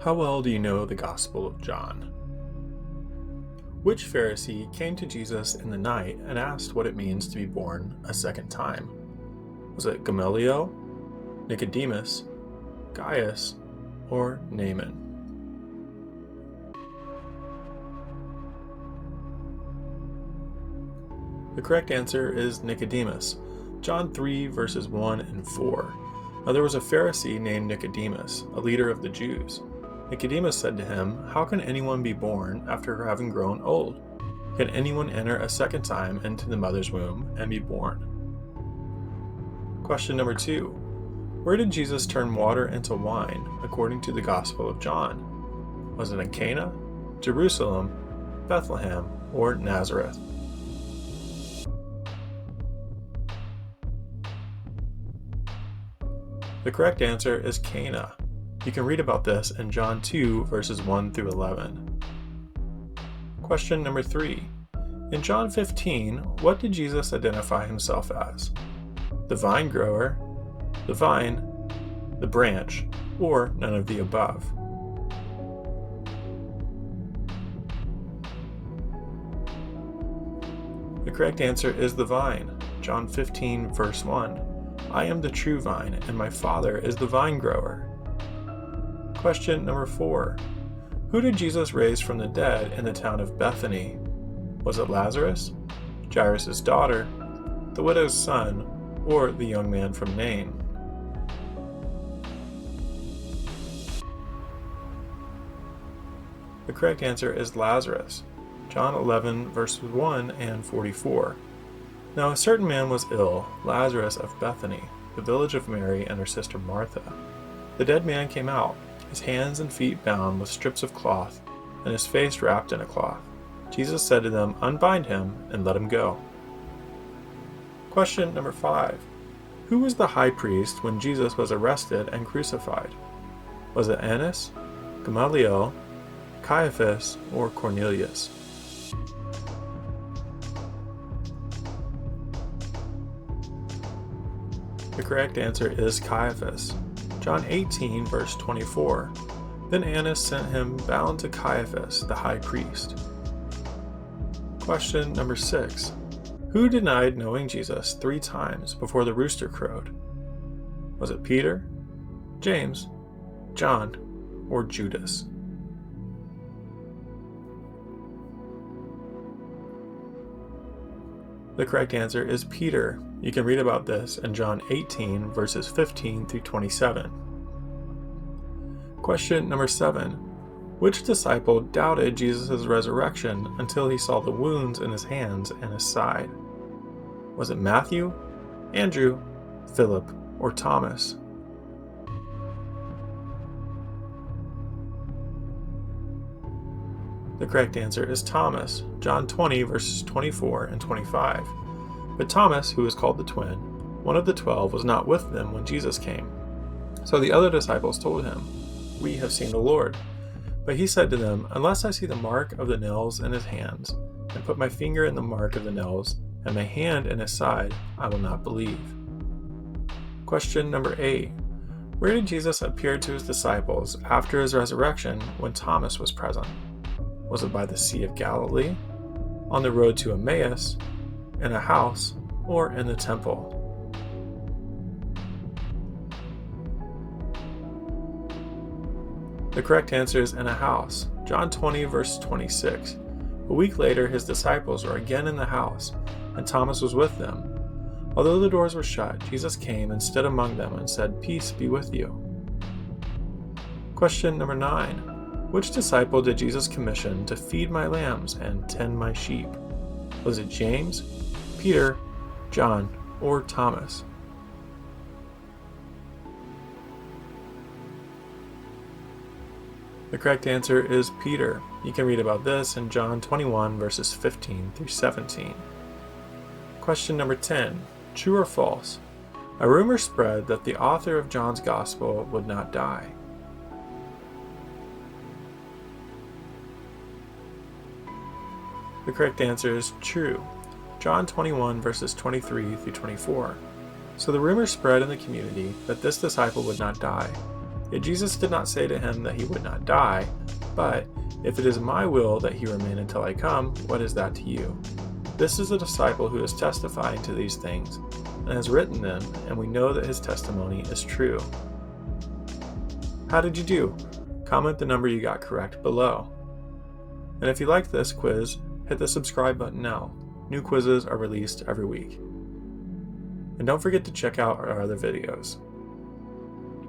How well do you know the Gospel of John? Which Pharisee came to Jesus in the night and asked what it means to be born a second time? Was it Gamaliel, Nicodemus, Gaius, or Naaman? The correct answer is Nicodemus. John 3 verses 1 and 4. Now there was a Pharisee named Nicodemus, a leader of the Jews. Nicodemus said to him, "How can anyone be born after having grown old? Can anyone enter a second time into the mother's womb and be born?" Question number 2. Where did Jesus turn water into wine according to the Gospel of John? Was it in Cana, Jerusalem, Bethlehem, or Nazareth? The correct answer is Cana. You can read about this in John 2 verses 1 through 11. Question number 3. In John 15, what did Jesus identify himself as? The vine grower, the vine, the branch, or none of the above? The correct answer is the vine. John 15 verse 1. I am the true vine, and my Father is the vine grower. Question number 4. Who did Jesus raise from the dead in the town of Bethany? Was it Lazarus, Jairus' daughter, the widow's son, or the young man from Nain? The correct answer is Lazarus. John 11 verses 1 and 44. Now a certain man was ill, Lazarus of Bethany, the village of Mary and her sister Martha. The dead man came out, his hands and feet bound with strips of cloth, and his face wrapped in a cloth. Jesus said to them, "Unbind him and let him go." Question number 5. Who was the high priest when Jesus was arrested and crucified? Was it Annas, Gamaliel, Caiaphas, or Cornelius? The correct answer is Caiaphas. John 18 verse 24. Then Annas sent him bound to Caiaphas, the high priest. Question number 6. Who denied knowing Jesus 3 times before the rooster crowed? Was it Peter, James, John, or Judas? The correct answer is Peter. You can read about this in John 18 verses 15 through 27. Question number 7. Which disciple doubted Jesus' resurrection until he saw the wounds in his hands and his side? Was it Matthew, Andrew, Philip, or Thomas? The correct answer is Thomas, John 20 verses 24 and 25. But Thomas, who is called the twin, one of the 12, was not with them when Jesus came. So the other disciples told him, "We have seen the Lord." But he said to them, "Unless I see the mark of the nails in his hands, and put my finger in the mark of the nails, and my hand in his side, I will not believe." Question number 8. Where did Jesus appear to his disciples after his resurrection when Thomas was present? Was it by the Sea of Galilee, on the road to Emmaus, in a house, or in the temple? The correct answer is in a house. John 20 verse 26. A week later, his disciples were again in the house, and Thomas was with them. Although the doors were shut, Jesus came and stood among them and said, "Peace be with you." Question number 9. Which disciple did Jesus commission to feed my lambs and tend my sheep? Was it James, Peter, John, or Thomas? The correct answer is Peter. You can read about this in John 21 verses 15 through 17. Question number 10. True or false? A rumor spread that the author of John's Gospel would not die. The correct answer is true. John 21 verses 23 through 24. So the rumor spread in the community that this disciple would not die. Yet Jesus did not say to him that he would not die, but, "If it is my will that he remain until I come, what is that to you?" This is a disciple who is testifying to these things, and has written them, and we know that his testimony is true. How did you do? Comment the number you got correct below. And if you liked this quiz, hit the subscribe button now. New quizzes are released every week. And don't forget to check out our other videos.